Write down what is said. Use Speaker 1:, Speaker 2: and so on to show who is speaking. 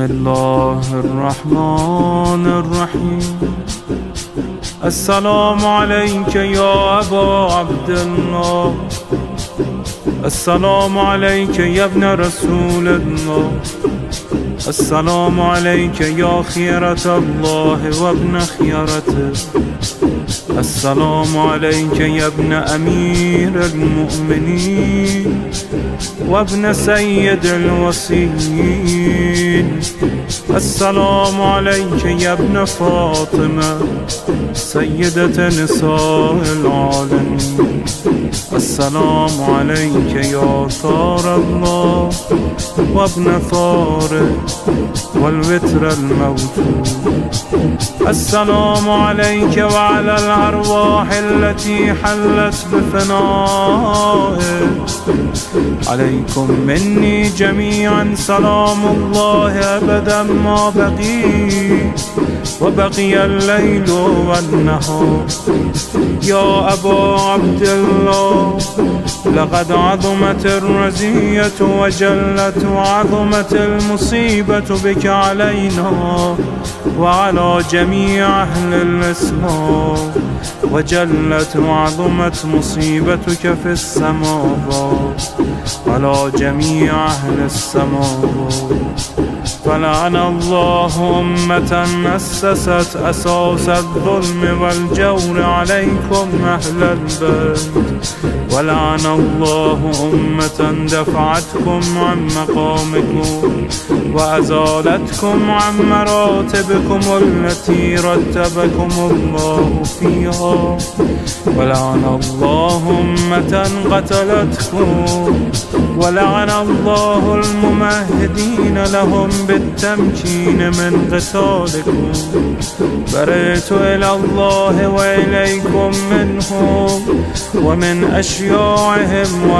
Speaker 1: الله الرحمن الرحيم. السلام عليك يا أبا عبد الله، السلام عليك يا ابن رسول الله، السلام عليك يا خيرة الله وابن خيرته، السلام عليك يا ابن أمير المؤمنين وابن سيد الوصيين، السلام عليك يا ابن فاطمة سيدة نساء العالمين، السلام عليك يا ثار الله وابن ثاره والوتر الموتور، السلام عليك وعلى الأرواح التي حلت بفنائك، عليكم مني جميعا سلام الله أبدا ما بقي وبقي الليل والنهار. يا أبا عبد الله، لقد عظمت الرزية وجلت وعظمت المصيبة بك علينا وعلى جميع أهل الإسلام، وجلت وعظمت مصيبتك في السماوات على جميع أهل السماوات. فلعن الله أمة أسست أساس الظلم والجور عليكم أهل البيت، ولعن الله أمة دفعتكم عن مقامكم وأزالتكم عن مراتبكم التي رتبكم الله فيها، ولعن الله أمة قتلتكم، ولعن الله الممهدين لهم بالتمكين من قتالكم. برئت إلى الله وإليكم منهم ومن أشياعهم